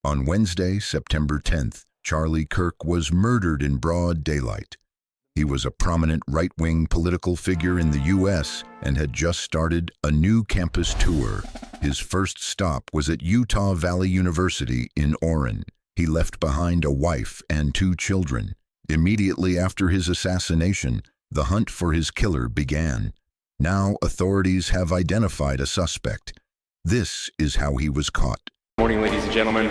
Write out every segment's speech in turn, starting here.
On Wednesday, September 10th, Charlie Kirk was murdered in broad daylight. He was a prominent right-wing political figure in the U.S. and had just started a new campus tour. His first stop was at Utah Valley University in Orrin. He left behind a wife and 2 children. Immediately after his assassination, the hunt for his killer began. Now authorities have identified a suspect. This is how he was caught. Morning, ladies and gentlemen.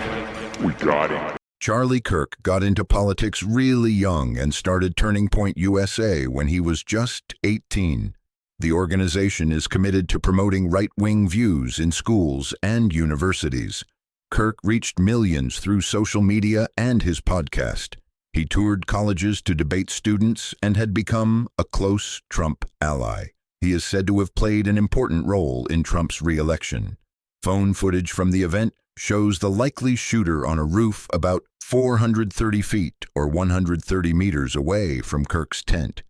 We got him. Charlie Kirk got into politics really young and started Turning Point USA when he was just 18. The organization is committed to promoting right-wing views in schools and universities. Kirk reached millions through social media and his podcast. He toured colleges to debate students and had become a close Trump ally. He is said to have played an important role in Trump's re-election. Phone footage from the event shows the likely shooter on a roof about 430 feet or 130 meters away from Kirk's tent.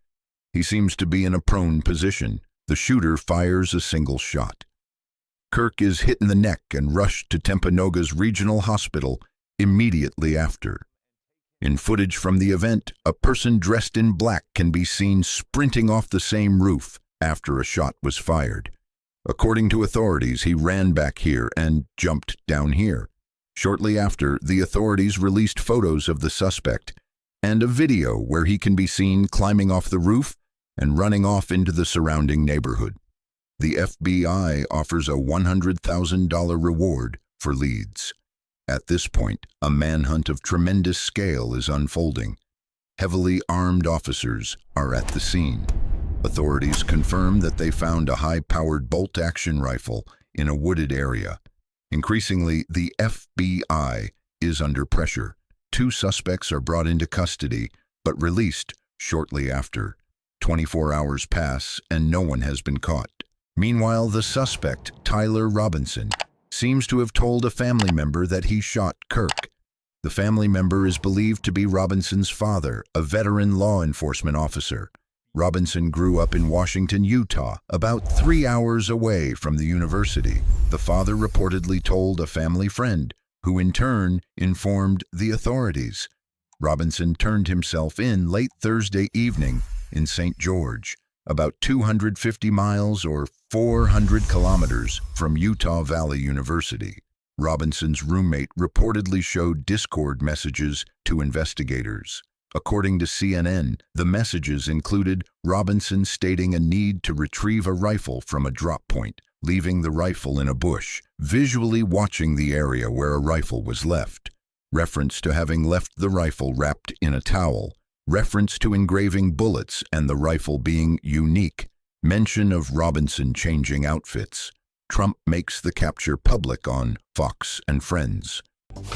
He seems to be in a prone position. The shooter fires a single shot. Kirk is hit in the neck and rushed to Timpanogos Regional Hospital immediately after. In footage from the event, a person dressed in black can be seen sprinting off the same roof after a shot was fired. According to authorities, he ran back here and jumped down here. Shortly after, the authorities released photos of the suspect and a video where he can be seen climbing off the roof and running off into the surrounding neighborhood. The FBI offers a $100,000 reward for leads. At this point, a manhunt of tremendous scale is unfolding. Heavily armed officers are at the scene. Authorities confirm that they found a high-powered bolt-action rifle in a wooded area. Increasingly, the FBI is under pressure. 2 suspects are brought into custody, but released shortly after. 24 hours pass, and no one has been caught. Meanwhile, the suspect, Tyler Robinson, seems to have told a family member that he shot Kirk. The family member is believed to be Robinson's father, a veteran law enforcement officer. Robinson grew up in Washington, Utah, about 3 hours away from the university. The father reportedly told a family friend, who in turn informed the authorities. Robinson turned himself in late Thursday evening in St. George, about 250 miles or 400 kilometers from Utah Valley University. Robinson's roommate reportedly showed Discord messages to investigators. According to CNN, the messages included Robinson stating a need to retrieve a rifle from a drop point, leaving the rifle in a bush, visually watching the area where a rifle was left, reference to having left the rifle wrapped in a towel, reference to engraving bullets and the rifle being unique, mention of Robinson changing outfits. Trump makes the capture public on Fox and Friends.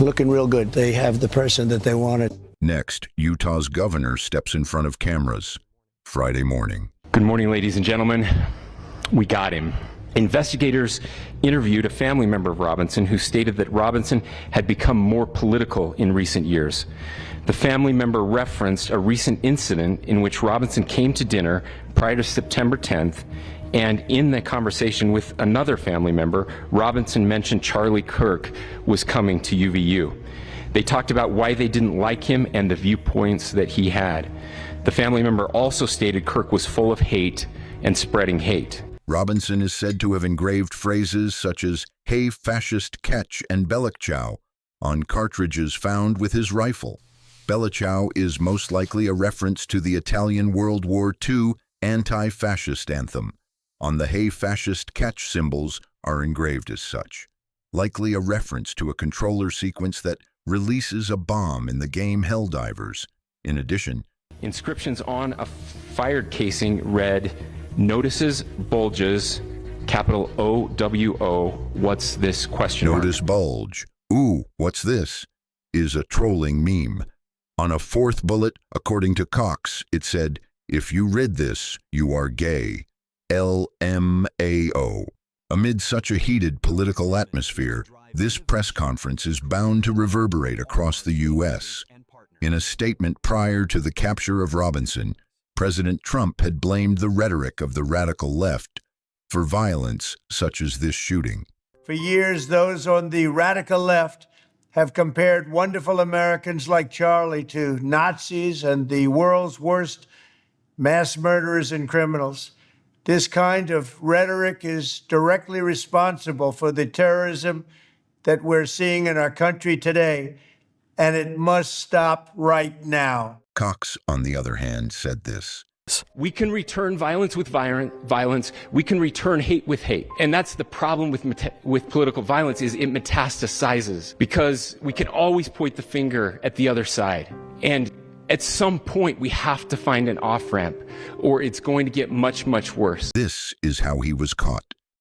Looking real good. They have the person that they wanted. Next, Utah's governor steps in front of cameras. Friday morning. Good morning, ladies and gentlemen. We got him. Investigators interviewed a family member of Robinson who stated that Robinson had become more political in recent years. The family member referenced a recent incident in which Robinson came to dinner prior to September 10th, and in the conversation with another family member, Robinson mentioned Charlie Kirk was coming to UVU. They talked about why they didn't like him and the viewpoints that he had. The family member also stated Kirk was full of hate and spreading hate. Robinson is said to have engraved phrases such as "Hey fascist catch" and "Bellachau" on cartridges found with his rifle. Bellachau is most likely a reference to the Italian World War II anti-fascist anthem. On the "Hey fascist catch" symbols are engraved as such. Likely a reference to a controller sequence that releases a bomb in the game Helldivers. In addition, inscriptions on a fired casing read, "Notices bulges, capital O-W-O, what's this question mark?" Notice bulge. Ooh, what's this? Is a trolling meme. On a 4th bullet, according to Cox, it said, "If you read this, you are gay. LMAO. Amid such a heated political atmosphere, this press conference is bound to reverberate across the U.S. In a statement prior to the capture of Robinson, President Trump had blamed the rhetoric of the radical left for violence such as this shooting. For years, those on the radical left have compared wonderful Americans like Charlie to Nazis and the world's worst mass murderers and criminals. This kind of rhetoric is directly responsible for the terrorism that we're seeing in our country today, and it must stop right now. Cox, on the other hand, said this. We can return violence with violence. We can return hate with hate. And that's the problem with political violence, is it metastasizes, because we can always point the finger at the other side. And at some point, we have to find an off-ramp, or it's going to get much, much worse. This is how he was caught.